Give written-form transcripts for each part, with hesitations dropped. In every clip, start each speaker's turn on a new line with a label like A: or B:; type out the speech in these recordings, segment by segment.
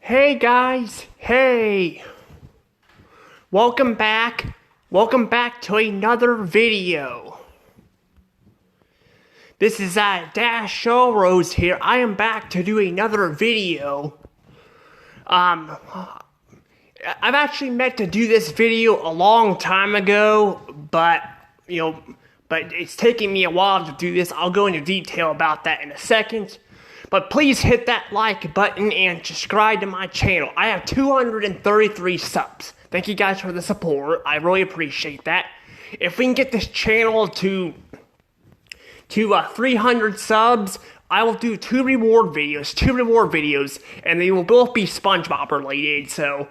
A: Hey guys, hey! Welcome back to another video. This is Dash Showrose here. I am back to do another video. I've actually meant to do this video a long time ago, but it's taking me a while to do this. I'll go into detail about that in a second. But please hit that like button and subscribe to my channel. I have 233 subs. Thank you guys for the support. I really appreciate that. If we can get this channel to 300 subs, I will do two reward videos, and they will both be SpongeBob related, so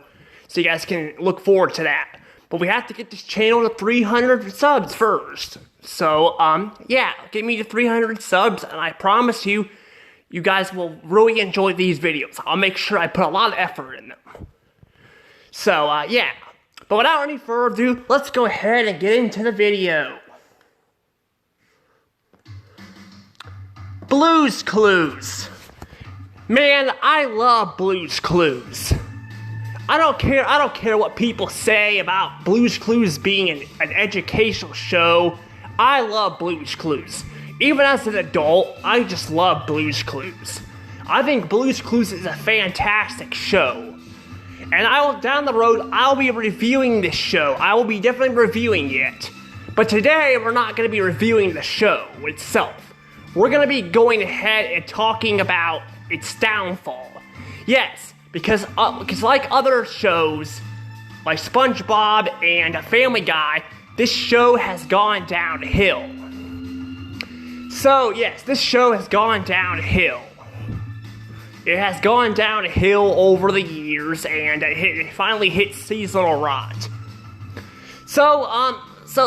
A: you guys can look forward to that. But we have to get this channel to 300 subs first. So, yeah, get me to 300 subs, and I promise you, you guys will really enjoy these videos. I'll make sure I put a lot of effort in them. So, yeah. But without any further ado, let's go ahead and get into the video. Blue's Clues. Man, I love Blue's Clues. I don't care what people say about Blue's Clues being an educational show. I love Blue's Clues. Even as an adult, I just love Blue's Clues. I think Blue's Clues is a fantastic show. And down the road, I'll be reviewing this show. I will be definitely reviewing it. But today, we're not going to be reviewing the show itself. We're going to be going ahead and talking about its downfall. Yes, because like other shows, like SpongeBob and Family Guy, this show has gone downhill. So, yes, this show has gone downhill. It has gone downhill over the years, and it finally hit seasonal rot. So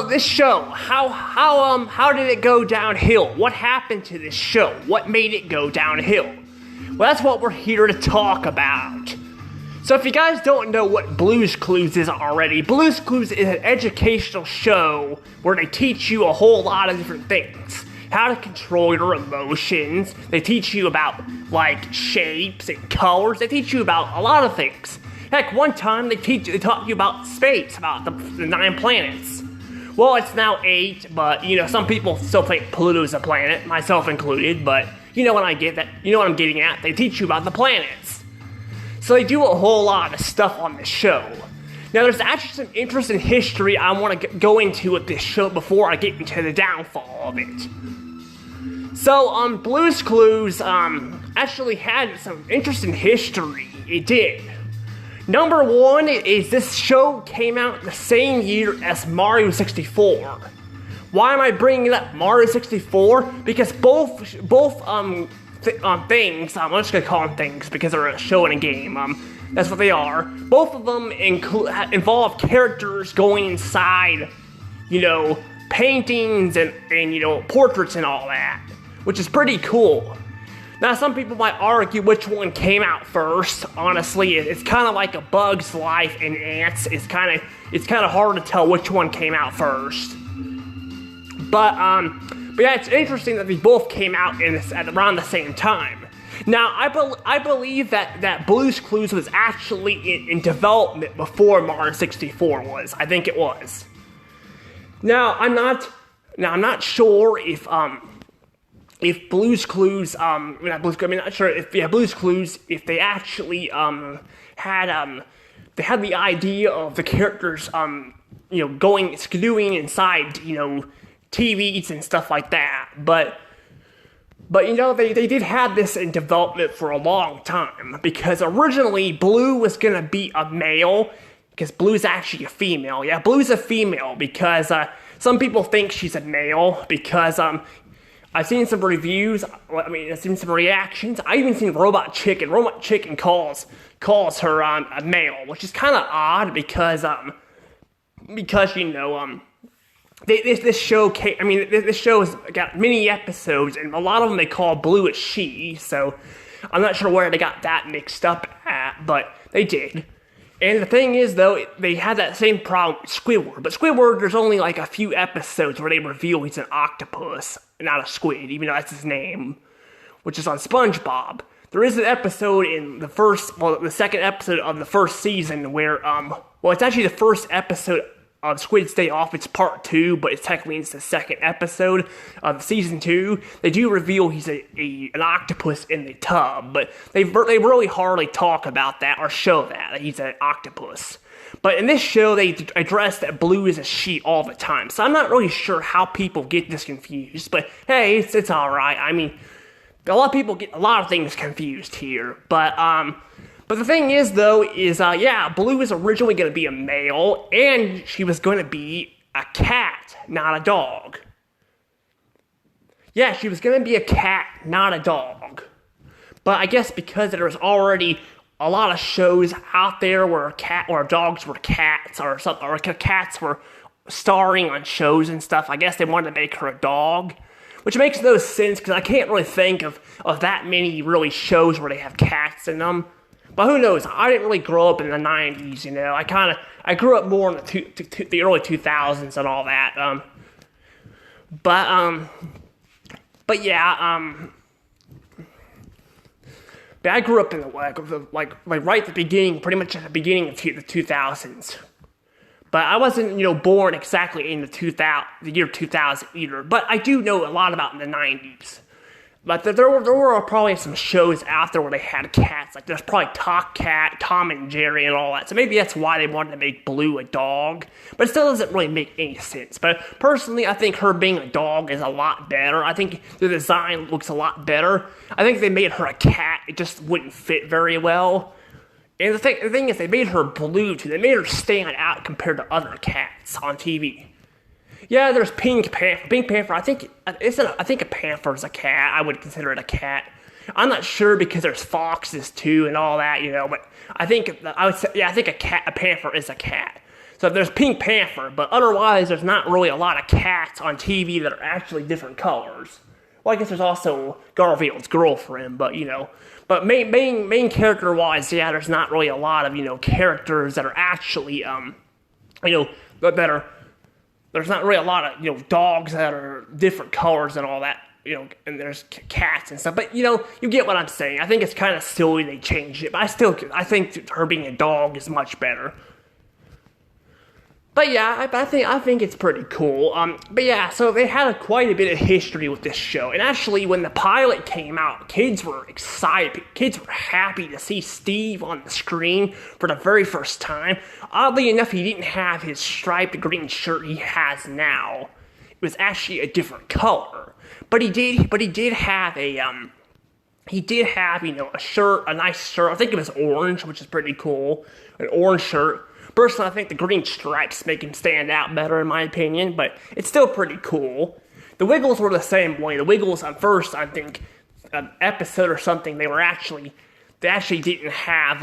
A: this show, how did it go downhill? What happened to this show? What made it go downhill? Well, that's what we're here to talk about. So if you guys don't know what Blue's Clues is already, Blue's Clues is an educational show where they teach you a whole lot of different things. How to control your emotions. They teach you about, like, shapes and colors. They teach you about a lot of things. Heck, one time they taught you about space, about the 9 planets. Well, it's now 8, but, some people still think Pluto's a planet, myself included, but you know what I'm getting at. They teach you about the planets. So they do a whole lot of stuff on this show. Now, there's actually some interesting history I want to go into with this show before I get into the downfall of it. So, Blue's Clues, actually had some interesting history. It did. Number one is this show came out the same year as Mario 64. Why am I bringing up Mario 64? Because both things, I'm just gonna call them things because they're a show and a game, that's what they are. Both of them involve characters going inside, paintings and portraits and all that, which is pretty cool. Now, some people might argue which one came out first. Honestly, it's kind of like A Bug's Life and Ants. It's kind of hard to tell which one came out first. But yeah, it's interesting that they both came out at around the same time. Now, I believe that Blue's Clues was actually in development before Mario 64 was. I think it was. Now, I'm not sure if Blue's Clues, Blue's Clues, if they actually had the idea of the characters going skidooing inside TVs and stuff like that, but they did have this in development for a long time, because originally Blue was gonna be a male, because Blue's actually a female. Yeah, Blue's a female, because some people think she's a male, because I've seen some reviews, I've seen some reactions, I even seen Robot Chicken. Robot Chicken calls her a male, which is kind of odd, because this show has got many episodes, and a lot of them they call Blue a she, so I'm not sure where they got that mixed up at, but they did. And the thing is, though, they had that same problem with Squidward, but Squidward, there's only like a few episodes where they reveal he's an octopus, not a squid, even though that's his name, which is on SpongeBob. there is an episode in the second episode of the first season where, it's actually the first episode of Squid's Day Off. It's part 2, but it's the second episode of season 2. They do reveal he's an octopus in the tub, but they really hardly talk about that or show that he's an octopus. But in this show, they address that Blue is a she all the time. So I'm not really sure how people get this confused. But hey, it's alright. I mean, a lot of people get a lot of things confused here. But the thing is, though, Blue is originally going to be a male, and she was going to be a cat, not a dog. Yeah, she was going to be a cat, not a dog. But I guess because there's already a lot of shows out there where dogs were cats or something, or cats were starring on shows and stuff, I guess they wanted to make her a dog, which makes no sense because I can't really think of that many really shows where they have cats in them. But who knows? I didn't really grow up in the 90s, you know. I grew up more in the early 2000s and all that. But I grew up in the right at the beginning, pretty much at the beginning of the 2000s. But I wasn't, born exactly in the year 2000 either. But I do know a lot about the 90s. But there were probably some shows out there where they had cats. Like there's probably Tom and Jerry and all that. So maybe that's why they wanted to make Blue a dog. But it still doesn't really make any sense. But personally, I think her being a dog is a lot better. I think the design looks a lot better. I think if they made her a cat, it just wouldn't fit very well. And the thing is, they made her blue too. They made her stand out compared to other cats on TV. Yeah, there's Pink Panther. Pink Panther, I think a panther is a cat. I would consider it a cat. I'm not sure because there's foxes too and all that, But I think a panther is a cat. So there's Pink Panther, but otherwise there's not really a lot of cats on TV that are actually different colors. Well, I guess there's also Garfield's girlfriend, but But main character wise, there's not really a lot of characters that are actually that are. There's not really a lot of, dogs that are different colors and all that, and there's cats and stuff. But, you get what I'm saying. I think it's kind of silly they changed it. But I think her being a dog is much better. But yeah, I think it's pretty cool. But yeah, so they had quite a bit of history with this show. And actually, when the pilot came out, kids were excited. Kids were happy to see Steve on the screen for the very first time. Oddly enough, he didn't have his striped green shirt he has now. It was actually a different color. But he did have a shirt, a nice shirt. I think it was orange, which is pretty cool. An orange shirt. Personally, I think the green stripes make him stand out better, in my opinion, but it's still pretty cool. The Wiggles were the same way. The Wiggles, at first, I think, an episode or something, they actually didn't have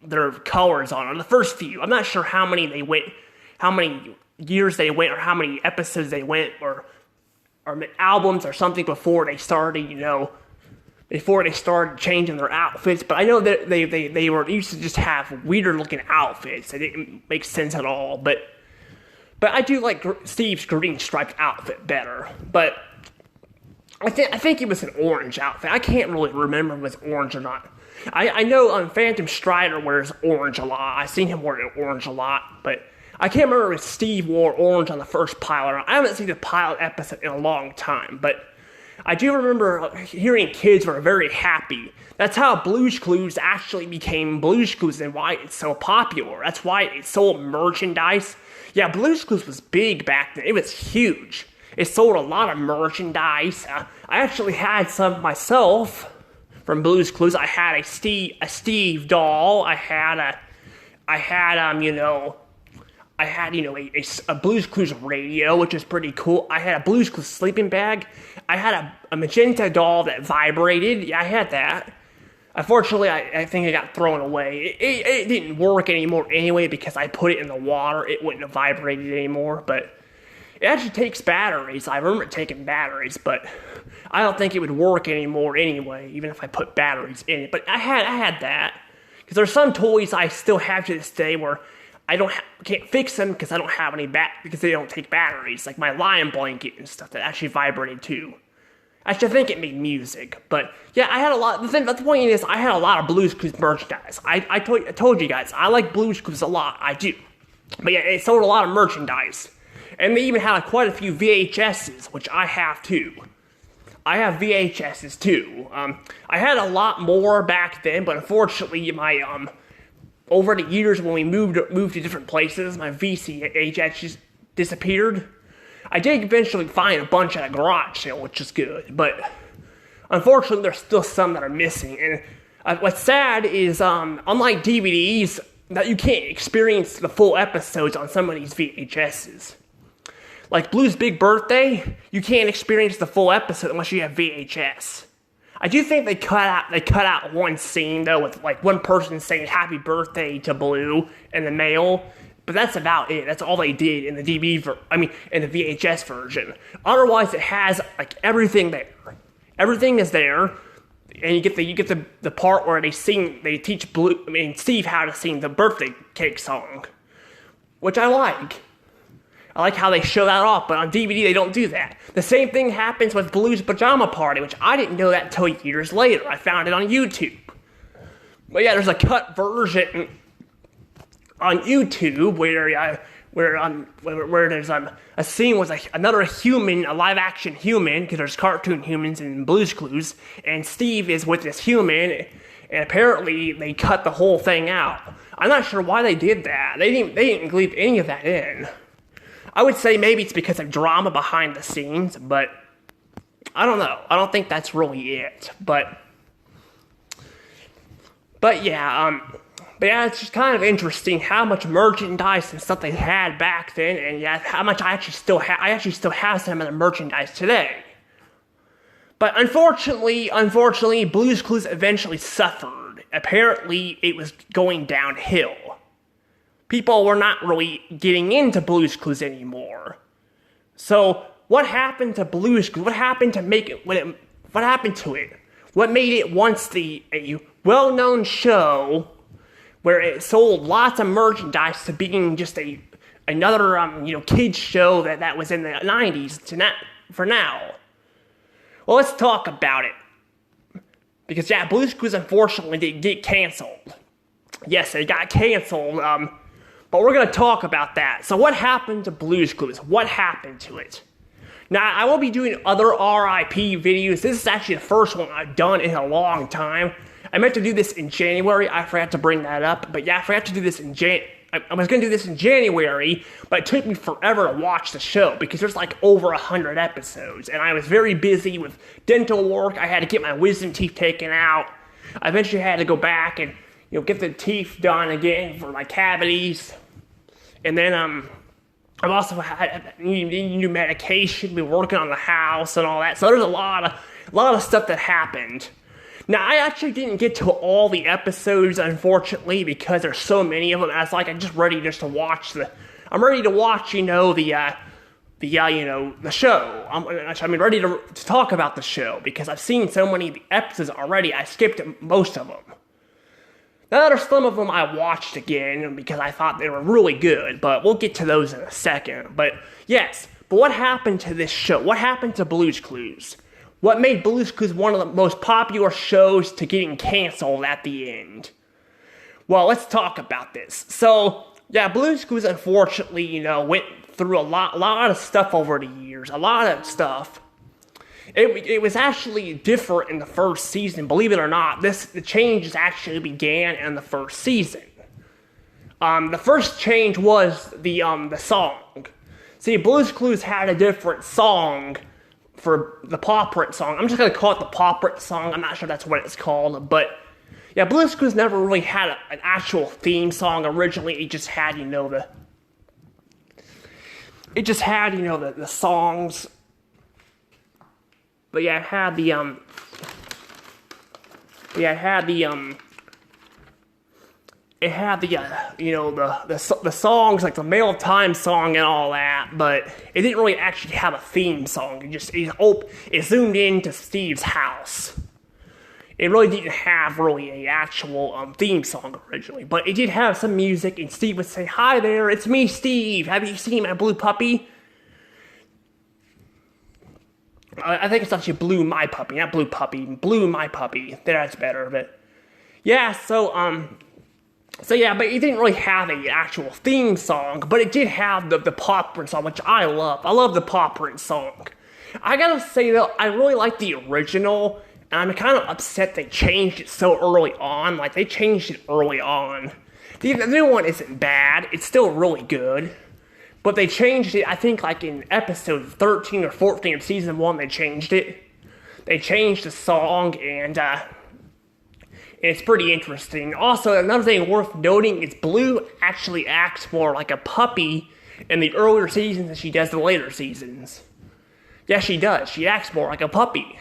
A: their colors on the first few. I'm not sure how many years they went, or how many episodes they went, or albums or something before they started, before they started changing their outfits. But I know that they were used to just have weirder looking outfits. It didn't make sense at all. But I do like Steve's green striped outfit better. But I think it was an orange outfit. I can't really remember if it was orange or not. I know Phantom Strider wears orange a lot. I've seen him wear orange a lot. But I can't remember if Steve wore orange on the first pilot. I haven't seen the pilot episode in a long time. But I do remember hearing kids were very happy. That's how Blue's Clues actually became Blue's Clues and why it's so popular. That's why it sold merchandise. Yeah, Blue's Clues was big back then. It was huge. It sold a lot of merchandise. I actually had some myself from Blue's Clues. I had a Steve doll. I had a Blue's Clues radio, which is pretty cool. I had a Blue's Clues sleeping bag. I had a magenta doll that vibrated. Yeah, I had that. Unfortunately, I think it got thrown away. It didn't work anymore anyway because I put it in the water. It wouldn't have vibrated anymore, but it actually takes batteries. I remember it taking batteries, but I don't think it would work anymore anyway, even if I put batteries in it. But I had that. Because there's some toys I still have to this day where I can't fix them because I don't have any because they don't take batteries, like my lion blanket and stuff that actually vibrated too. Actually, I think it made music, but yeah, I had a lot. The point is, I had a lot of Blues Clues merchandise. I told you guys, I like Blues Clues a lot. I do, but yeah, it sold a lot of merchandise, and they even had quite a few VHSs, which I have too. I have VHSs too. I had a lot more back then, but unfortunately, my over the years when we moved to different places, my VHS disappeared. I did eventually find a bunch at a garage sale, which is good, but unfortunately there's still some that are missing. And what's sad is, unlike DVDs, that you can't experience the full episodes on some of these VHSs. Like Blue's Big Birthday, you can't experience the full episode unless you have VHS. I do think they cut out one scene though, with like one person saying happy birthday to Blue in the mail. But that's about it. That's all they did in the in the VHS version. Otherwise, it has like everything there. Everything is there, and you get the part where they teach Steve how to sing the birthday cake song, which I like. I like how they show that off, but on DVD they don't do that. The same thing happens with Blue's Pajama Party, which I didn't know that until years later. I found it on YouTube. But yeah, there's a cut version on YouTube where there's a scene with another human, a live action human, because there's cartoon humans in Blue's Clues, and Steve is with this human, and apparently they cut the whole thing out. I'm not sure why they did that. They didn't leave any of that in. I would say maybe it's because of drama behind the scenes, but I don't know. I don't think that's really it. But yeah, it's just kind of interesting how much merchandise and stuff they had back then, and yeah, how much I actually still have. I actually still have some of the merchandise today. But unfortunately, Blue's Clues eventually suffered. Apparently, it was going downhill. People were not really getting into Blue's Clues anymore. So, what happened to Blue's Clues? What happened to what happened to it? What made it once a well-known show where it sold lots of merchandise to being just another kids show that was in the 90s for now? Well, let's talk about it. Because yeah, Blue's Clues unfortunately did get canceled. Yes, it got canceled, but we're going to talk about that. So what happened to Blue's Clues? What happened to it? Now, I will be doing other R.I.P. videos. This is actually the first one I've done in a long time. I meant to do this in January. I forgot to bring that up. But yeah, I forgot to do this in I was going to do this in January, but it took me forever to watch the show because there's like over 100 episodes. And I was very busy with dental work. I had to get my wisdom teeth taken out. I eventually had to go back and get the teeth done again for my cavities. And then I've also had new medication, been working on the house and all that. So there's a lot of stuff that happened. Now, I actually didn't get to all the episodes, unfortunately, because there's so many of them. I'm just ready to watch I'm ready to watch, the show. I'm ready to talk about the show because I've seen so many episodes already. I skipped most of them. Now, there's some of them I watched again because I thought they were really good, but we'll get to those in a second. But yes, what happened to this show? What happened to Blue's Clues? What made Blue's Clues one of the most popular shows to getting canceled at the end? Well, let's talk about this. So, yeah, Blue's Clues unfortunately, went through a lot of stuff over the years. A lot of stuff. It was actually different in the first season, believe it or not. The changes actually began in the first season. The first change was the song. See, Blue's Clues had a different song for the Paw Print song. I'm just going to call it the Paw Print song. I'm not sure that's what it's called, but yeah, Blue's Clues never really had an actual theme song originally. It just had, the songs. But yeah, it had the songs like the Mail Time song and all that, but it didn't really actually have a theme song. It zoomed into Steve's house. It really didn't have really an actual theme song originally, but it did have some music, and Steve would say, "Hi there, it's me, Steve. Have you seen my blue puppy?" I think it's actually Blue My Puppy, not Blue Puppy. Blue My Puppy. That's better, but yeah. So yeah, but it didn't really have an actual theme song, but it did have the Paw Prints song, which I love. I love the Paw Prints song. I gotta say though, I really like the original, and I'm kind of upset they changed it so early on. Like, they changed it early on. The new one isn't bad, it's still really good. But they changed it, I think, like in episode 13 or 14 of season 1, they changed it. They changed the song, and it's pretty interesting. Also, another thing worth noting is Blue actually acts more like a puppy in the earlier seasons than she does the later seasons. Yeah, she does. She acts more like a puppy.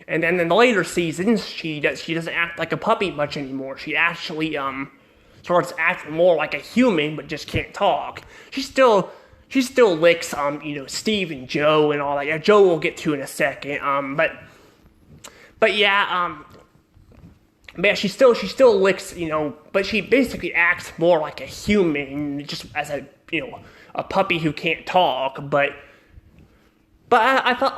A: And then in the later seasons, she doesn't act like a puppy much anymore. She actually starts acting more like a human, but just can't talk. She still licks Steve and Joe and all that. Yeah, Joe we'll get to in a second. But yeah, she still licks, but she basically acts more like a human, just as a puppy who can't talk. But I thought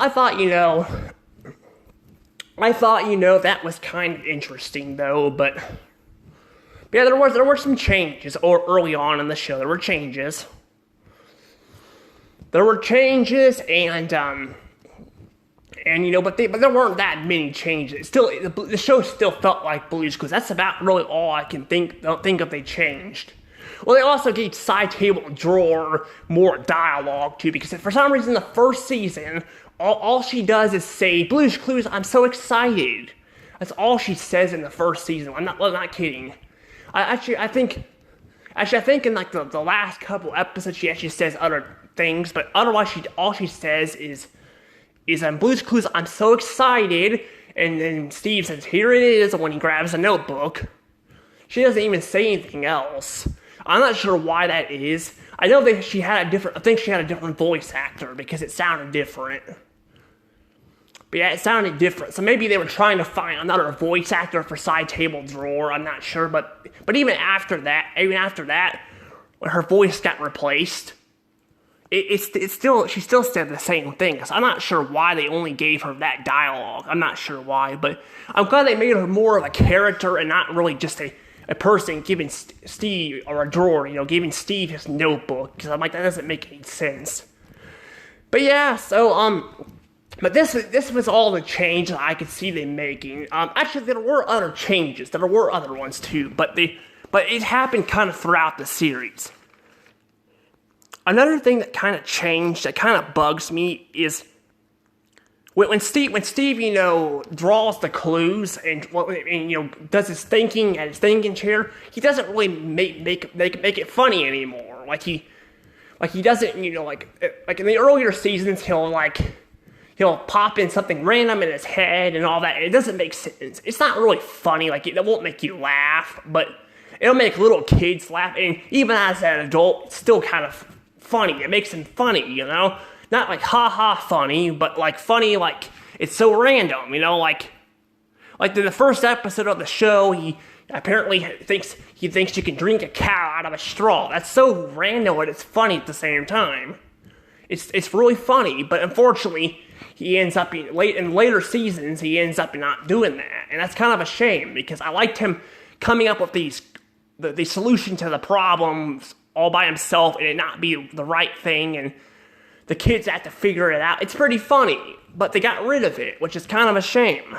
A: that was kind of interesting though. But yeah, there were some changes early on in the show. There were changes, but there weren't that many changes. The show still felt like Blue's Clues. That's about really all I can think of they changed. Well, they also gave Side Table Drawer more dialogue too, because for some reason the first season, all she does is say, "Blue's Clues, I'm so excited." That's all she says in the first season. I'm not kidding. I think in like the last couple episodes she actually says other things, but otherwise all she says is Blue's Clues, I'm so excited, and then Steve says, "Here it is," when he grabs a notebook. She doesn't even say anything else. I'm not sure why that is. I know that she had a different voice actor because it sounded different. But yeah, it sounded different. So maybe they were trying to find another voice actor for Side Table Drawer. I'm not sure, but even after that, when her voice got replaced, she still said the same thing. So I'm not sure why they only gave her that dialogue. I'm not sure why, but I'm glad they made her more of a character and not really just a person giving Steve, or a drawer, giving Steve his notebook. Because I'm like, that doesn't make any sense. But yeah, so but this was all the change that I could see them making. Actually, there were other changes. There were other ones too, but it happened kind of throughout the series. Another thing that kind of changed, that kind of bugs me, is when Steve draws the clues and does his thinking at his thinking chair, he doesn't really make it funny anymore. Like he doesn't, like in the earlier seasons, he'll pop in something random in his head and all that. It doesn't make sense. It's not really funny. Like, it won't make you laugh, but it'll make little kids laugh. And even as an adult, it's still kind of funny. It makes him funny, Not like ha-ha funny, but like funny, like it's so random, Like in the first episode of the show, he apparently thinks you can drink a cow out of a straw. That's so random, but it's funny at the same time. It's really funny, but unfortunately, he ends up in later seasons, he ends up not doing that. And that's kind of a shame, because I liked him coming up with the solution to the problems all by himself, and it not be the right thing, and the kids have to figure it out. It's pretty funny, but they got rid of it, which is kind of a shame.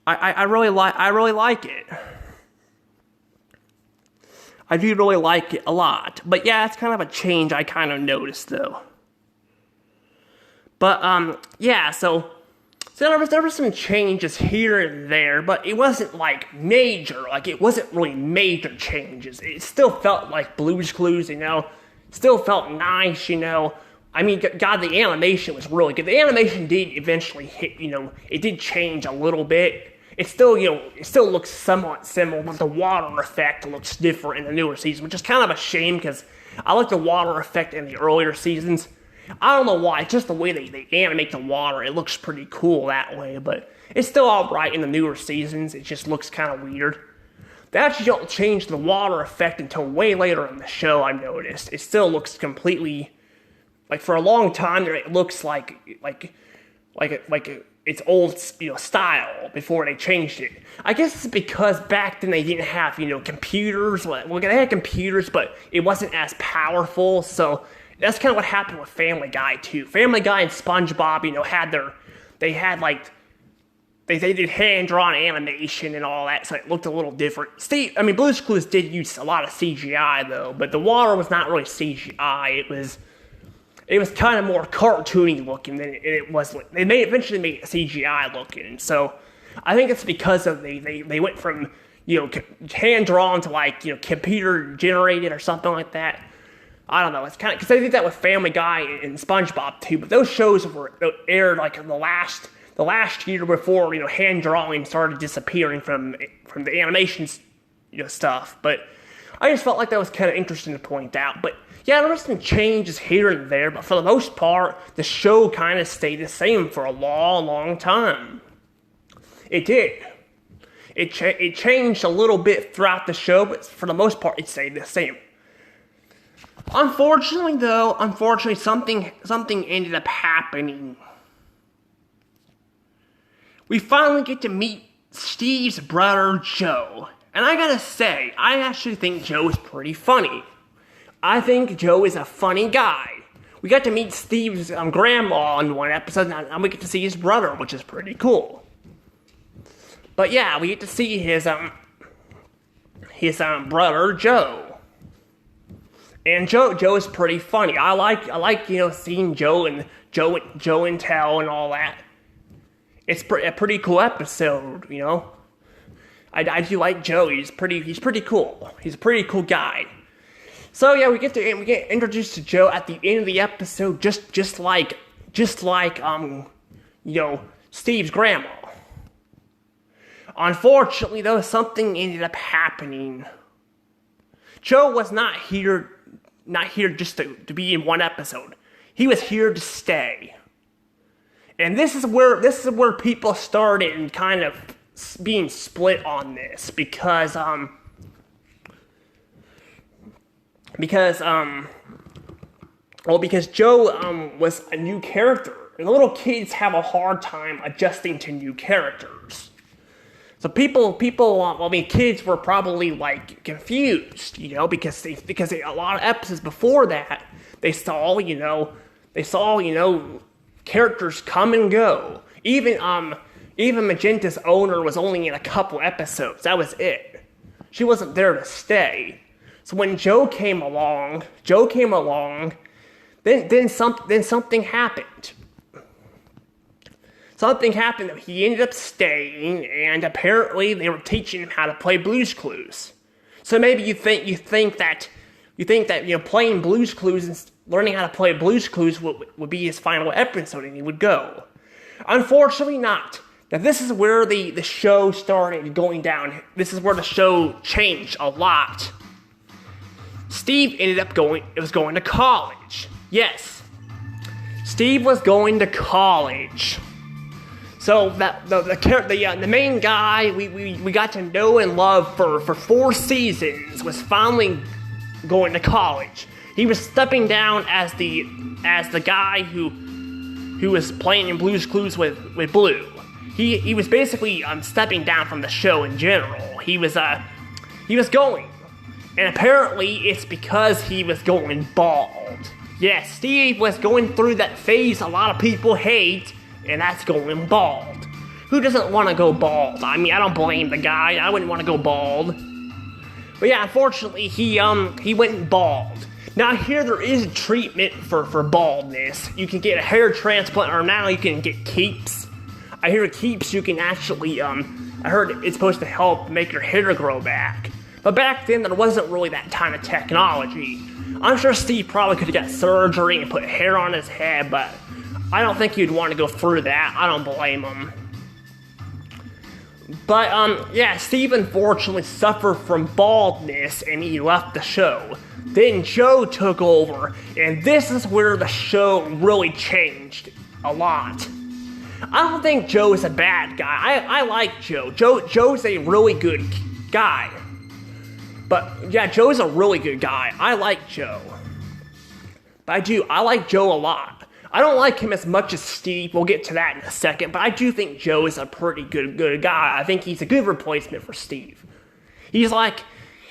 A: I really like it. I do really like it a lot. But yeah, it's kind of a change I kind of noticed though. But yeah, so there were some changes here and there, but it wasn't like major. Like, it wasn't really major changes. It still felt like Blue's Clues, Still felt nice, I mean, God, the animation was really good. The animation did eventually hit, it did change a little bit. It still looks somewhat similar, but the water effect looks different in the newer season, which is kind of a shame, because I like the water effect in the earlier seasons. I don't know why, it's just the way they animate the water. It looks pretty cool that way, but it's still alright in the newer seasons. It just looks kind of weird. They actually don't change the water effect until way later in the show, I've noticed. It still looks completely like for a long time there, it looks like its old, style before they changed it. I guess it's because back then they didn't have, computers. Well, they had computers, but it wasn't as powerful. So that's kind of what happened with Family Guy too. Family Guy and SpongeBob, they did hand-drawn animation and all that, so it looked a little different. Blue's Clues did use a lot of CGI though, but the water was not really CGI. It was kind of more cartoony looking than it was. They eventually made it CGI looking, so I think it's because of they went from hand drawn to computer generated or something like that. I don't know. It's kind of because they did that with Family Guy and SpongeBob too. But those shows were aired in the last year before hand drawing started disappearing from the animations stuff. But I just felt like that was kind of interesting to point out. But yeah, there were some changes here and there, but for the most part, the show kind of stayed the same for a long, long time. It did. It changed a little bit throughout the show, but for the most part, it stayed the same. Unfortunately, something ended up happening. We finally get to meet Steve's brother, Joe. And I gotta say, I actually think Joe is pretty funny. I think Joe is a funny guy. We got to meet Steve's grandma in one episode, and we get to see his brother, which is pretty cool. But yeah, we get to see his brother Joe, and Joe is pretty funny. I like seeing Joe and Tell and all that. It's a pretty cool episode, I do like Joe. He's pretty cool. He's a pretty cool guy. So yeah, we get introduced to Joe at the end of the episode, just like Steve's grandma. Unfortunately, though, something ended up happening. Joe was not here just to be in one episode. He was here to stay. And this is where people started kind of being split on this because Joe was a new character, and little kids have a hard time adjusting to new characters. So kids were probably confused, because a lot of episodes before that they saw characters come and go. Even Magenta's owner was only in a couple episodes. That was it. She wasn't there to stay. So when Joe came along, then something happened. Something happened that he ended up staying, and apparently they were teaching him how to play Blue's Clues. So maybe you think that playing Blue's Clues and learning how to play Blue's Clues would be his final episode, and he would go. Unfortunately, not. Now this is where the show started going down. This is where the show changed a lot. Steve ended up going to college. Yes, Steve was going to college. So the main guy we got to know and love for 4 seasons was finally going to college. He was stepping down as the guy who was playing in Blue's Clues with Blue. He was basically stepping down from the show in general. He was going, and apparently it's because he was going bald. Yes, Steve was going through that phase a lot of people hate, and that's going bald. Who doesn't want to go bald? I mean, I don't blame the guy. I wouldn't want to go bald. But yeah, unfortunately, he went bald. Now here there is a treatment for baldness. You can get a hair transplant, or now you can get keeps. I hear keeps you can actually, I heard it's supposed to help make your hair grow back. But back then there wasn't really that kind of technology. I'm sure Steve probably could have got surgery and put hair on his head, but I don't think he'd want to go through that. I don't blame him. But, yeah, Steve unfortunately suffered from baldness and he left the show. Then Joe took over, and this is where the show really changed a lot. I don't think Joe is a bad guy. I like Joe. Joe's a really good guy. But, yeah, Joe's a really good guy. I like Joe. But I like Joe a lot. I don't like him as much as Steve. We'll get to that in a second. But I do think Joe is a pretty good guy. I think he's a good replacement for Steve. He's like,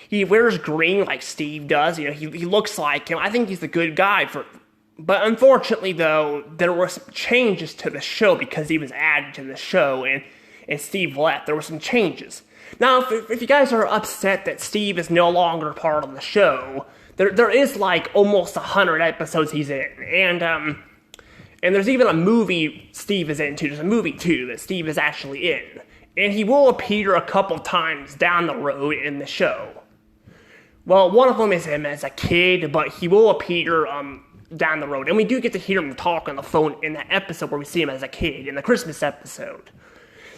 A: he wears green like Steve does. You know, he looks like him. I think he's a good guy for. But unfortunately, though, there were some changes to the show because he was added to the show and Steve left. There were some changes. Now, if you guys are upset that Steve is no longer part of the show, there is like almost 100 episodes he's in, and there's even a movie Steve is in too. There's a movie too that Steve is actually in, and he will appear a couple times down the road in the show. Well, one of them is him as a kid, but he will appear down the road, and we do get to hear him talk on the phone in the episode where we see him as a kid in the Christmas episode.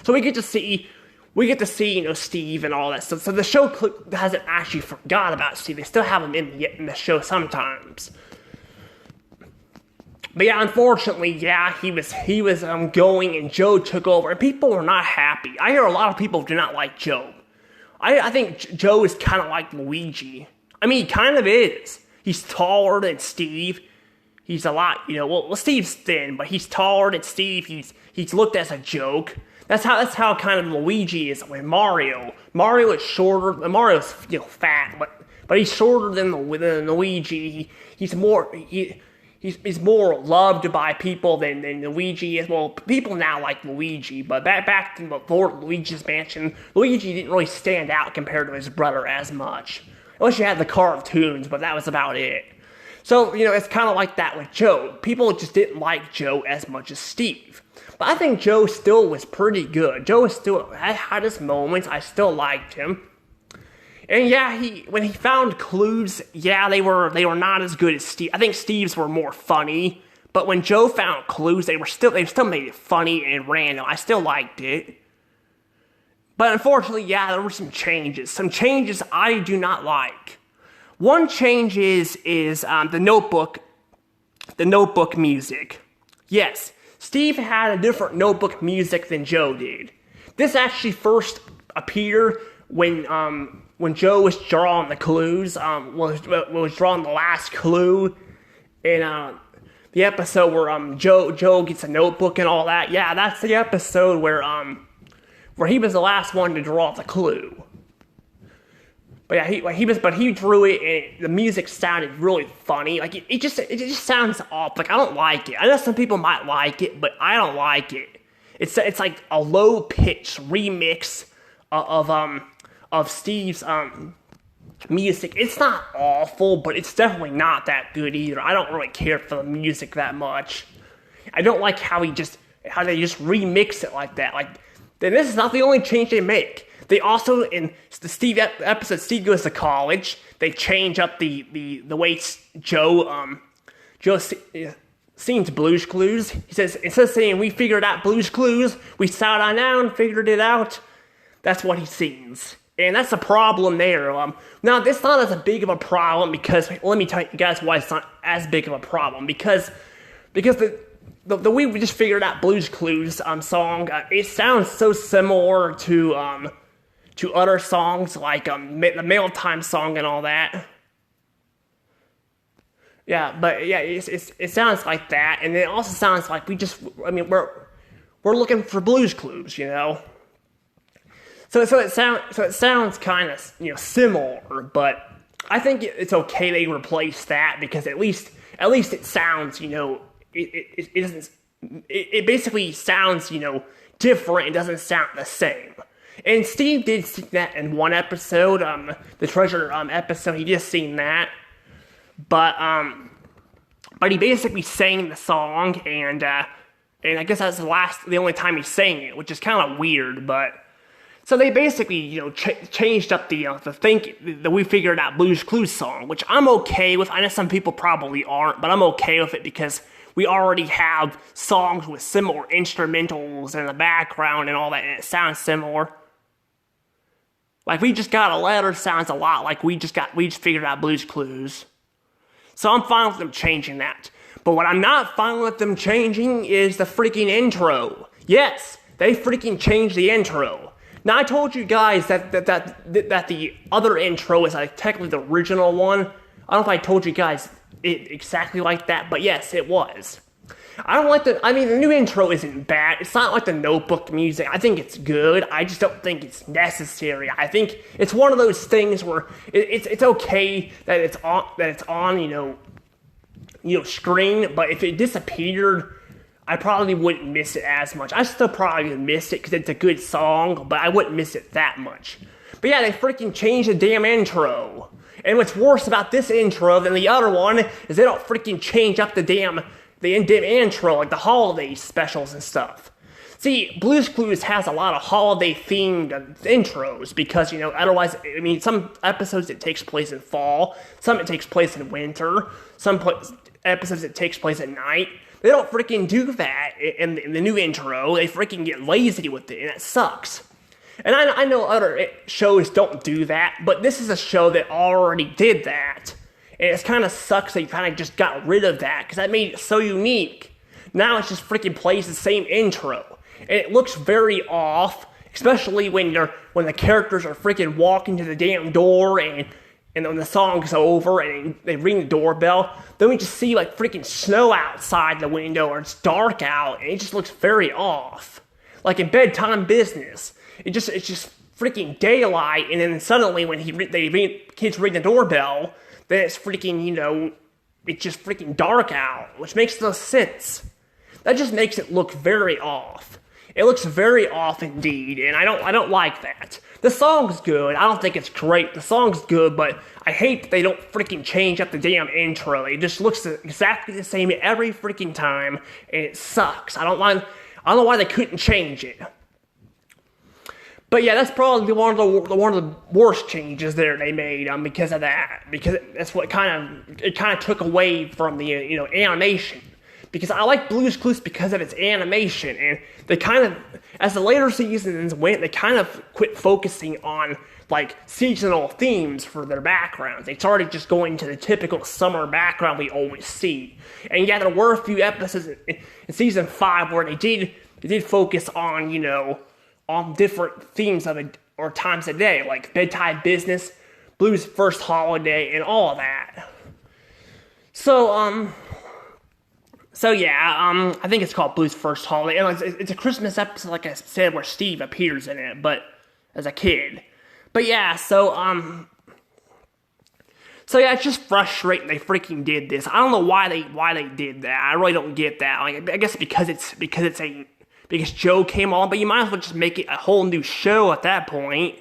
A: So we get to see, you know, Steve and all that stuff. So the show hasn't actually forgot about Steve. They still have him in the show sometimes. But yeah, unfortunately, yeah, he was going and Joe took over, and people were not happy. I hear a lot of people do not like Joe. I think Joe is kind of like Luigi. I mean, he kind of is. He's taller than Steve. He's a lot, you know. Well, Steve's thin, but he's taller than Steve. He's looked as a joke. That's how kind of Luigi is with Mario. Mario is shorter. Mario's, you know, fat, but he's shorter than Luigi. He's more loved by people than Luigi is. Well, people now like Luigi, but back before Luigi's Mansion, Luigi didn't really stand out compared to his brother as much. Unless you had the cartoons, but that was about it. So, you know, it's kind of like that with Joe. People just didn't like Joe as much as Steve. But I think Joe still was pretty good. Joe was still, had his moments. I still liked him. And yeah, when he found clues, yeah, they were not as good as Steve. I think Steve's were more funny. But when Joe found clues, they still made it funny and random. I still liked it. But unfortunately, yeah, there were some changes. Some changes I do not like. One change is the Notebook music. Yes, Steve had a different Notebook music than Joe did. This actually first appeared when Joe was drawing the clues, was drawing the last clue in the episode where Joe gets a notebook and all that. Yeah, that's the episode where he was the last one to draw the clue. But yeah, he drew it, and the music sounded really funny. Like it just sounds off. Like I don't like it. I know some people might like it, but I don't like it. It's like a low pitch remix of Steve's music. It's not awful, but it's definitely not that good either. I don't really care for the music that much. I don't like how they just remix it like that. Like, then this is not the only change they make. They also, in the Steve episode, Steve goes to college. They change up the way Joe sings Blue's Clues. He says, instead of saying, "We figured out Blue's Clues, we sat on down, figured it out," that's what he sings. And that's a problem there. Now, it's not as big of a problem because, let me tell you guys why it's not as big of a problem. Because the way we just figured out Blue's Clues song, it sounds so similar to other songs like the Mail Time song and all that. Yeah, but yeah, it sounds like that, and it also sounds like we're looking for Blue's Clues, you know. So it sounds kind of, you know, similar, but I think it's okay they replace that because at least it sounds, you know, it basically sounds, you know, different. It doesn't sound the same. And Steve did sing that in one episode, the treasure episode. He just sing that, but he basically sang the song, and I guess that's the only time he sang it, which is kind of weird. But so they basically, you know, changed up the We Figured Out Blue's Clues song, which I'm okay with. I know some people probably aren't, but I'm okay with it because we already have songs with similar instrumentals in the background and all that, and it sounds similar. Like We Just Got a Letter sounds a lot like we just figured out Blue's Clues. So I'm fine with them changing that. But what I'm not fine with them changing is the freaking intro. Yes, they freaking changed the intro. Now I told you guys that the other intro is like technically the original one. I don't know if I told you guys it exactly like that, but yes, it was. I don't like the new intro isn't bad. It's not like the Notebook music. I think it's good. I just don't think it's necessary. I think it's one of those things where it's okay that it's on, screen, but if it disappeared, I probably wouldn't miss it as much. I still probably would miss it because it's a good song, but I wouldn't miss it that much. But yeah, they freaking changed the damn intro. And what's worse about this intro than the other one is they don't freaking change up the damn intro, like the holiday specials and stuff. See, Blue's Clues has a lot of holiday-themed intros because, otherwise, some episodes it takes place in fall, some it takes place in winter, some episodes it takes place at night. They don't freaking do that in the new intro. They freaking get lazy with it, and that sucks. And I know other shows don't do that, but this is a show that already did that. And it kind of sucks that you kind of just got rid of that, because that made it so unique. Now it's just freaking plays the same intro. And it looks very off, especially when the characters are freaking walking to the damn door, and when the song's over and they ring the doorbell, then we just see like freaking snow outside the window, or it's dark out, and it just looks very off. Like in Bedtime Business. It's just freaking daylight, and then suddenly when kids ring the doorbell, then it's freaking, it's just freaking dark out, which makes no sense. That just makes it look very off. It looks very off indeed, and I don't like that. The song's good. I don't think it's great. The song's good, but I hate that they don't freaking change up the damn intro. It just looks exactly the same every freaking time, and it sucks. I don't know why they couldn't change it. But yeah, that's probably one of the worst changes there they made because of that. Because that's what kind of took away from the animation. Because I like Blue's Clues because of its animation, and they kind of, as the later seasons went, they kind of quit focusing on like seasonal themes for their backgrounds. They started just going to the typical summer background we always see. And yeah, there were a few episodes in season 5 where they did focus on on different themes of it or times a day, like Bedtime Business, Blue's First Holiday, and all of that. So yeah, I think it's called Blue's First Holiday. And it's a Christmas episode, like I said, where Steve appears in it, but as a kid. But yeah, so yeah, it's just frustrating they freaking did this. I don't know why they did that. I really don't get that. Like, I guess because Joe came on, but you might as well just make it a whole new show at that point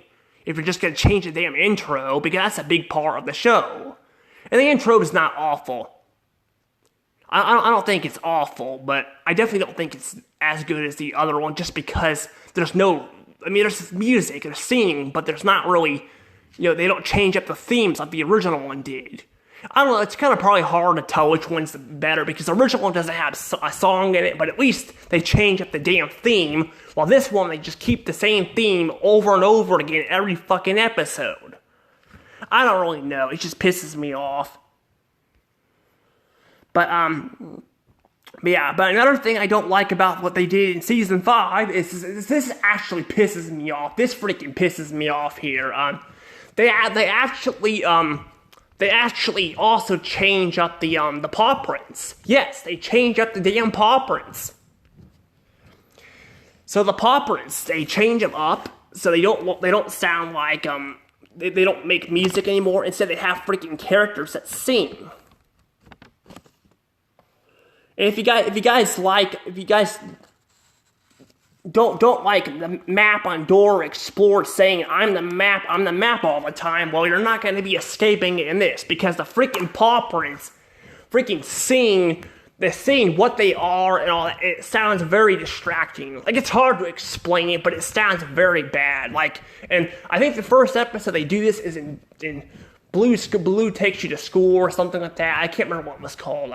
A: if you're just gonna change the damn intro, because that's a big part of the show. And the intro is not awful. I don't think it's awful, but I definitely don't think it's as good as the other one, just because there's music, there's singing, but there's not really, they don't change up the themes like the original one did. I don't know, it's kind of probably hard to tell which one's better, because the original one doesn't have a song in it, but at least they change up the damn theme, while this one, they just keep the same theme over and over again every fucking episode. I don't really know, it just pisses me off. But another thing I don't like about what they did in season 5 is this actually pisses me off. This freaking pisses me off here. They actually also change up the paw prints. Yes, they change up the damn paw prints. So the paw prints, they change them up so they don't sound like they don't make music anymore. Instead, they have freaking characters that sing. And if you guys don't like the map on Dora Explorer saying I'm the map all the time, well, you're not going to be escaping it in this, because the freaking paw prints freaking sing what they are and all that. It sounds very distracting. Like, it's hard to explain it, but it sounds very bad. Like, and I think the first episode they do this is in Blue Takes You to School or something like that. I can't remember what it was called.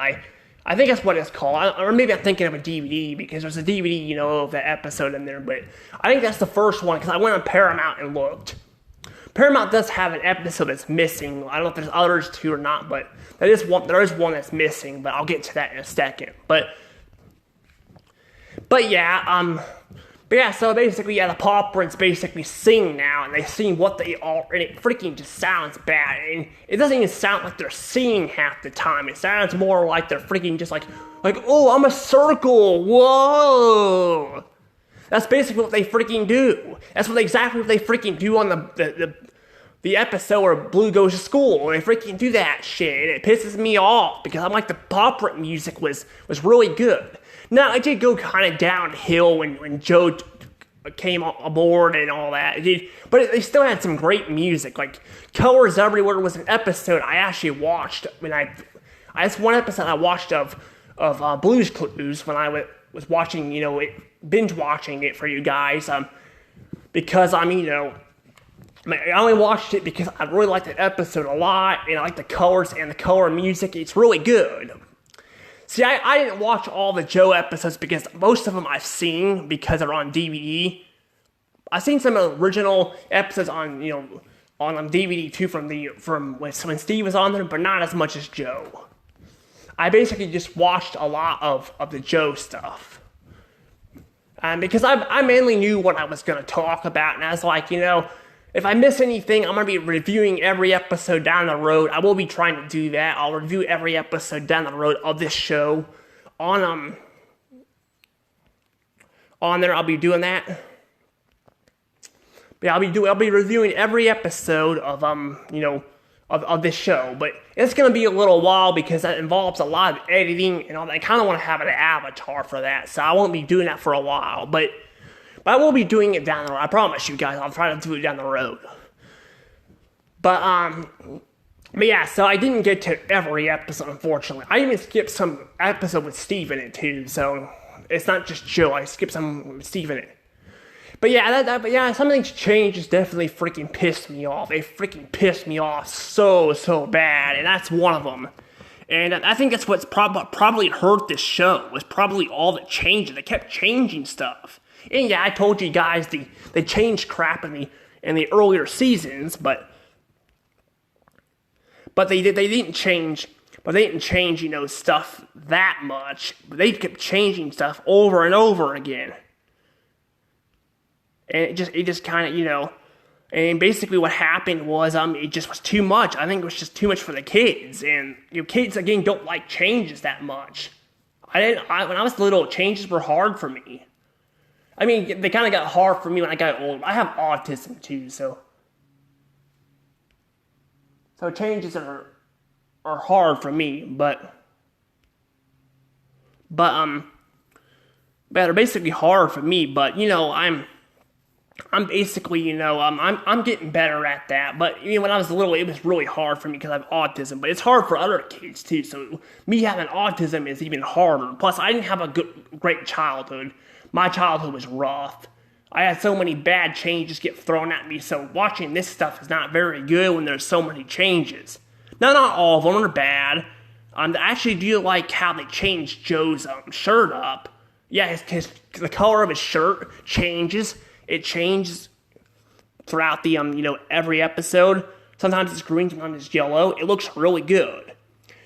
A: I think that's what it's called. Or maybe I'm thinking of a DVD, because there's a DVD, of that episode in there. But I think that's the first one, because I went on Paramount and looked. Paramount does have an episode that's missing. I don't know if there's others too or not, but there is one that's missing, but I'll get to that in a second. But yeah, But yeah, so basically, yeah, the Paw basically sing now, and they sing what they are, and it freaking just sounds bad. And it doesn't even sound like they're singing half the time. It sounds more like they're freaking just like, oh, I'm a circle, whoa. That's basically what they freaking do. That's exactly what they freaking do on the episode where Blue goes to school. They freaking do that shit, and it pisses me off because I'm like, the Paw music was really good. Now, it did go kind of downhill when Joe came aboard and all that. But they still had some great music. Like, Colors Everywhere was an episode I actually watched. That's one episode I watched of Blue's Clues when I was watching, binge watching it for you guys. Because I only watched it because I really liked the episode a lot, and I like the colors and the color music. It's really good. See, I didn't watch all the Joe episodes because most of them I've seen because they're on DVD. I've seen some original episodes on DVD too from when Steve was on there, but not as much as Joe. I basically just watched a lot of the Joe stuff. Because I mainly knew what I was going to talk about, and I was like, if I miss anything, I'm going to be reviewing every episode down the road. I will be trying to do that. I'll review every episode down the road of this show. On there, I'll be doing that. But yeah, I'll be reviewing every episode of of this show. But it's going to be a little while because that involves a lot of editing and all that. I kind of want to have an avatar for that, so I won't be doing that for a while. But I will be doing it down the road. I promise you guys, I'll try to do it down the road. But yeah, so I didn't get to every episode, unfortunately. I even skipped some episode with Steve in it, too. So it's not just Joe. I skipped some with Steve in it. But yeah, something's changed has definitely freaking pissed me off. It freaking pissed me off so bad. And that's one of them. And I think that's what's probably hurt this show. Was probably all the changes. They kept changing stuff. And yeah, I told you guys they changed crap in the earlier seasons, but they didn't change. But they didn't change, stuff that much. But they kept changing stuff over and over again. And it just kind of, and basically what happened was it just was too much. I think it was just too much for the kids, and kids again don't like changes that much. When I was little, changes were hard for me. They kind of got hard for me when I got older. I have autism too, so changes are hard for me, but they're basically hard for me. But I'm basically I'm getting better at that. But when I was little, it was really hard for me because I have autism. But it's hard for other kids too. So me having autism is even harder. Plus, I didn't have a great childhood. My childhood was rough. I had so many bad changes get thrown at me, so watching this stuff is not very good when there's so many changes. Now, not all of them are bad. I actually do like how they changed Joe's shirt up. Yeah, the color of his shirt changes. It changes throughout the every episode. Sometimes it's green, sometimes it's yellow. It looks really good.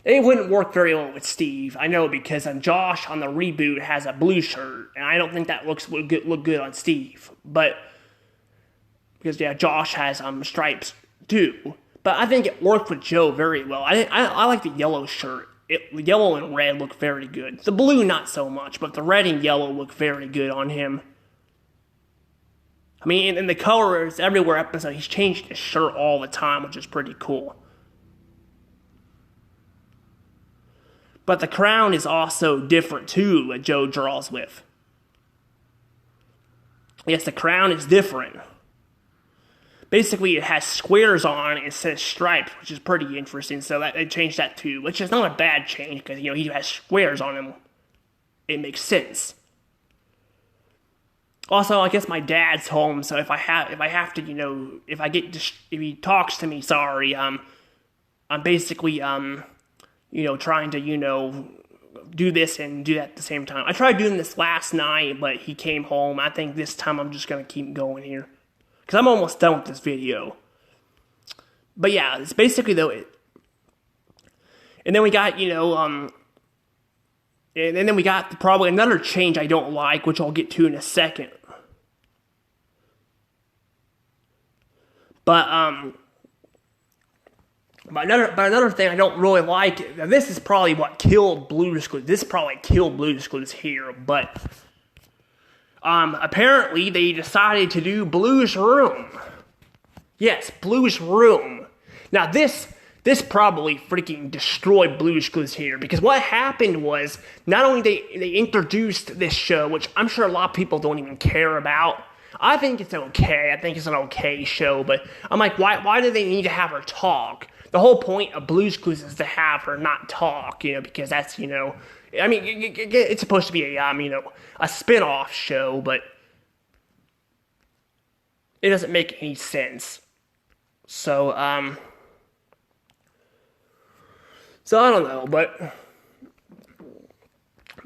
A: It wouldn't work very well with Steve, I know, because Josh on the reboot has a blue shirt, and I don't think that would look good on Steve. But because Josh has stripes too. But I think it worked with Joe very well. I like the yellow shirt. The yellow and red look very good. The blue not so much, but the red and yellow look very good on him. In the Colors Everywhere episode, he's changed his shirt all the time, which is pretty cool. But the crown is also different too, that Joe draws with. Yes, the crown is different. Basically, it has squares on it instead of stripes, which is pretty interesting. So they changed that too, which is not a bad change because he has squares on him. It makes sense. Also, I guess my dad's home, so if he talks to me, sorry, I'm basically trying to, do this and do that at the same time. I tried doing this last night, but he came home. I think this time I'm just going to keep going here. Because I'm almost done with this video. But yeah, it's basically and then we got, and then we got probably another change I don't like, which I'll get to in a second. But another thing I don't really like, this is probably what killed Blue's Clues. This probably killed Blue's Clues here, but apparently they decided to do Blue's Room. Yes, Blue's Room. Now this probably freaking destroyed Blue's Clues here, because what happened was, not only they introduced this show, which I'm sure a lot of people don't even care about. I think it's okay. I think it's an okay show, but I'm like, why do they need to have her talk? The whole point of Blue's Clues is to have her not talk, because that's, I mean, it's supposed to be a spin-off show, but it doesn't make any sense. So I don't know, but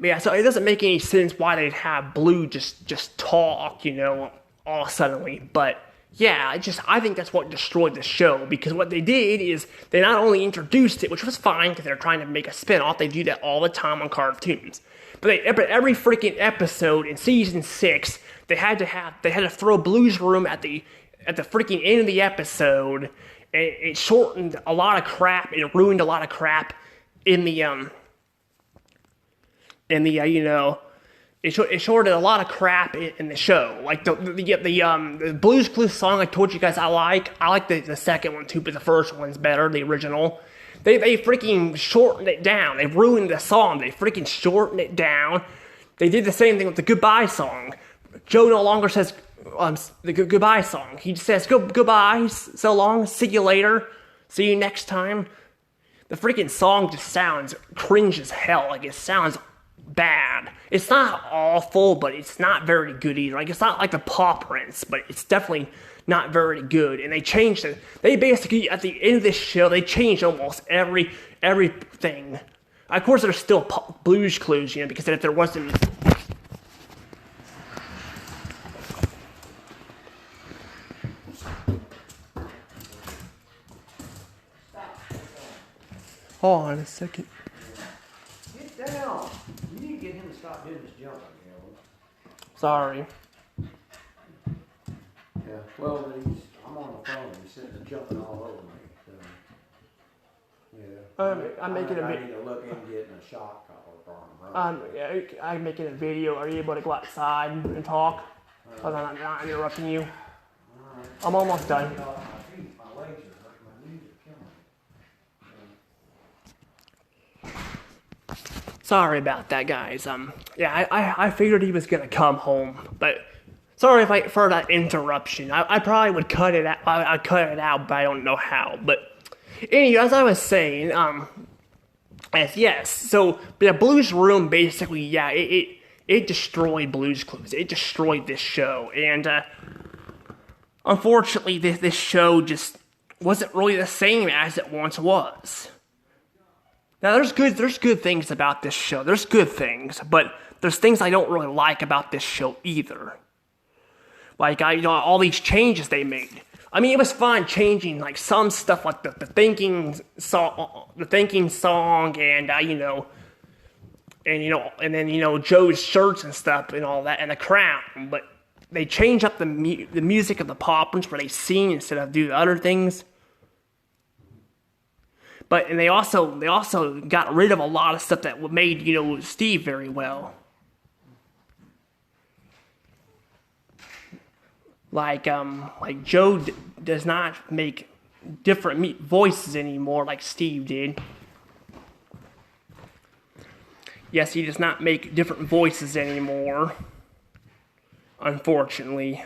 A: yeah, so it doesn't make any sense why they'd have Blue just talk, all suddenly, but yeah, I think that's what destroyed the show, because what they did is they not only introduced it, which was fine because they're trying to make a spin-off, they do that all the time on cartoons, but every freaking episode in season 6, they had to throw Blue's Room at the freaking end of the episode, and it shortened a lot of crap, it ruined a lot of crap in the It shorted a lot of crap in the show. Like the Blue's Clues song I told you guys I like the second one too, but the first one's better, the original. They freaking shortened it down. They ruined the song. They freaking shortened it down. They did the same thing with the goodbye song. Joe no longer says the goodbye song. He says goodbye, so long, see you later, see you next time. The freaking song just sounds cringe as hell. Like, it sounds bad. It's not awful, but it's not very good either. Like, it's not like the Paw Prince, but it's definitely not very good. And they changed it. They basically, at the end of this show, they changed almost everything. Of course, there's still Blue's Clues, because if there wasn't... Hold on a second.
B: Get down. You need to get him to stop doing this jumping,
A: Sorry.
B: Yeah, well, I'm on the phone. He's sitting there jumping all over me. So, yeah.
A: I'm making a
B: I need to look into getting a shock collar for him. Right?
A: I'm making a video. Are you able to go outside and talk? I'm not interrupting you.
B: Right.
A: I'm almost done.
B: My feet, my legs are hurting. My knees are killing me.
A: Sorry about that, guys. Yeah, I figured he was gonna come home, but sorry for that interruption. I probably would cut it out. I'd cut it out, but I don't know how. But anyway, as I was saying, yes. So the Blue's Room basically, yeah, it destroyed Blue's Clues. It destroyed this show, and unfortunately, this show just wasn't really the same as it once was. Now, there's good things about this show. There's good things, but there's things I don't really like about this show either. Like, all these changes they made. I mean, it was fine changing like some stuff, like the thinking song, and and then Joe's shirts and stuff and all that, and the crown. But they changed up the music of the Paw Prince where they sing instead of do other things. And they also got rid of a lot of stuff that made, Steve very well. Like Joe does not make different voices anymore like Steve did. Yes, he does not make different voices anymore, unfortunately.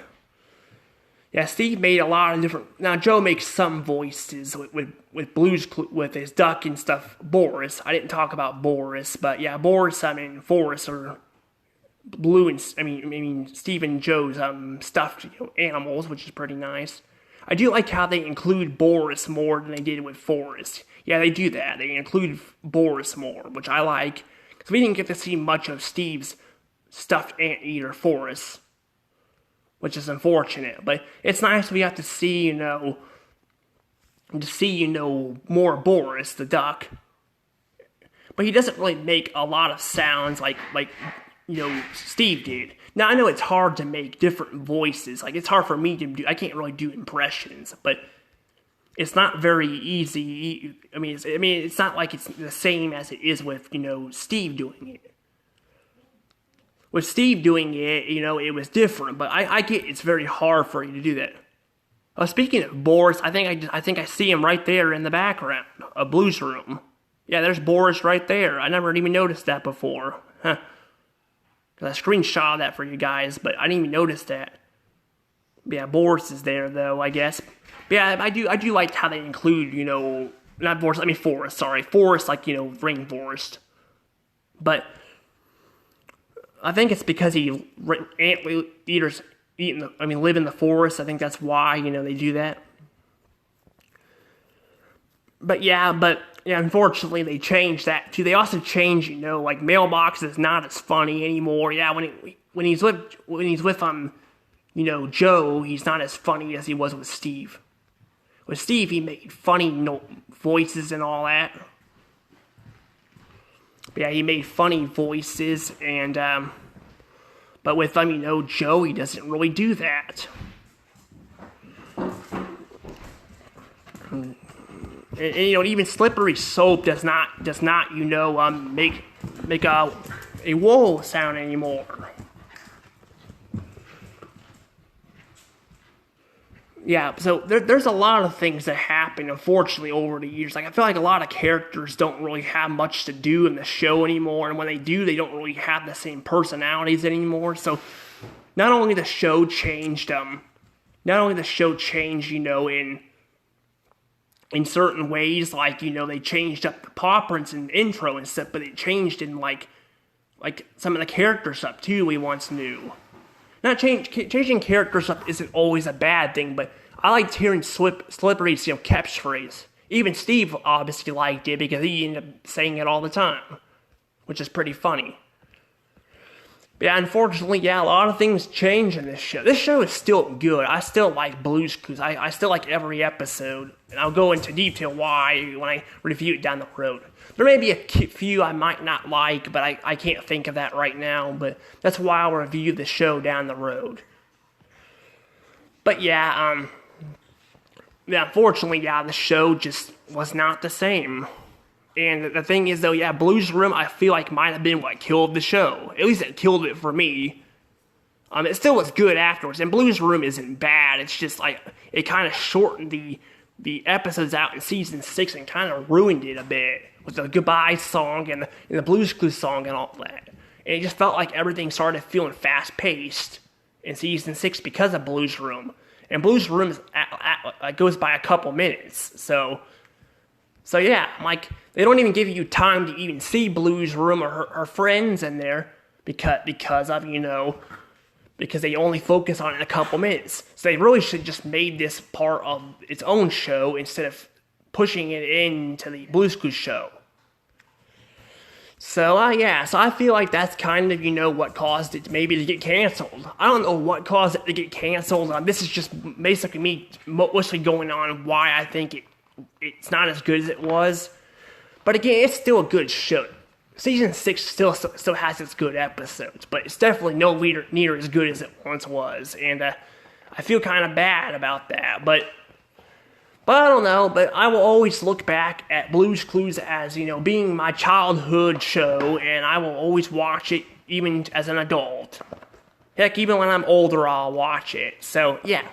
A: Yeah, Steve made a lot of different... Now, Joe makes some voices with Blue's Clues, with his duck and stuff. Boris. I didn't talk about Boris, but yeah, Boris, Forrest are Blue and... I mean, Steve and Joe's stuffed animals, which is pretty nice. I do like how they include Boris more than they did with Forrest. Yeah, they do that. They include Boris more, which I like. Because we didn't get to see much of Steve's stuffed anteater, Forrest, which is unfortunate, but it's nice we have to see, more Boris the duck. But he doesn't really make a lot of sounds like Steve did. Now, I know it's hard to make different voices. Like, it's hard for me to do, I can't really do impressions, but it's not very easy. I mean, it's not like it's the same as it is with, Steve doing it. With Steve doing it, it was different, but I get it's very hard for you to do that. Speaking of Boris, I think I see him right there in the background, a Blues Room. Yeah, there's Boris right there. I never even noticed that before. Huh. I screenshot that for you guys, but I didn't even notice that. Yeah, Boris is there though, I guess. But yeah, I do like how they include, not Boris, I mean Forrest, sorry. Forrest, like, Rainforest. But I think it's because anteaters live in the forest. I think that's why, they do that. But yeah, unfortunately they changed that too. They also changed, like Mailbox is not as funny anymore. Yeah, when he's with Joe, he's not as funny as he was with Steve. With Steve, he made funny voices and all that. But yeah, he made funny voices, and but with Joe, he doesn't really do that. And even Slippery Soap does not make a whoa sound anymore. Yeah, so there's a lot of things that happen, unfortunately, over the years. Like, I feel like a lot of characters don't really have much to do in the show anymore, and when they do, they don't really have the same personalities anymore. So, not only the show changed, in certain ways, like, they changed up the paw prints and intro and stuff, but it changed in, like some of the character stuff, too, we once knew. Not changing characters up isn't always a bad thing, but I liked hearing Slippery's catchphrase. Even Steve obviously liked it because he ended up saying it all the time, which is pretty funny. But yeah, unfortunately, a lot of things change in this show. This show is still good. I still like Blue's Clues. I still like every episode, and I'll go into detail why when I review it down the road. There may be a few I might not like, but I can't think of that right now, but that's why I'll review the show down the road. But unfortunately, the show just was not the same. And the thing is, though, Blues Room, I feel like might have been what killed the show. At least it killed it for me. It still was good afterwards, and Blues Room isn't bad. It's just like it kind of shortened the episodes out in season 6 and kind of ruined it a bit with the goodbye song and the Blues Clues song and all that. And it just felt like everything started feeling fast-paced in season 6 because of Blues Room. And Blues Room goes by a couple minutes, so like, they don't even give you time to even see Blues Room or her friends in there because they only focus on it in a couple minutes. So they really should just made this part of its own show instead of pushing it into the Blues Clues show. So, so I feel like that's kind of, what caused it maybe to get canceled. I don't know what caused it to get canceled. This is just basically me mostly going on why I think it's not as good as it was. But again, it's still a good show. Season 6 still has its good episodes, but it's definitely near as good as it once was. And I feel kind of bad about that. But I don't know, but I will always look back at Blue's Clues as, being my childhood show, and I will always watch it even as an adult. Heck, even when I'm older, I'll watch it. So, yeah.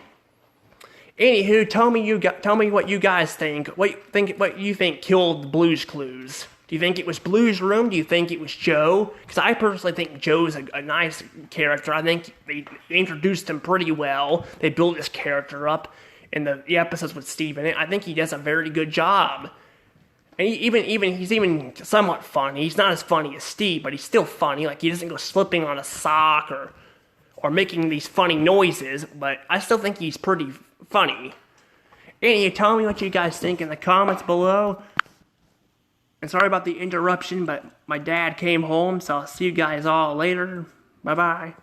A: Anywho, tell me what you guys think. What you think killed Blue's Clues? Do you think it was Blues Room? Do you think it was Joe? Because I personally think Joe's a nice character. I think they introduced him pretty well. They built his character up in the episodes with Steve in it. I think he does a very good job. And he's even somewhat funny. He's not as funny as Steve, but he's still funny. Like, he doesn't go slipping on a sock or making these funny noises, but I still think he's pretty funny. Anyway, tell me what you guys think in the comments below. And sorry about the interruption, but my dad came home, so I'll see you guys all later. Bye-bye.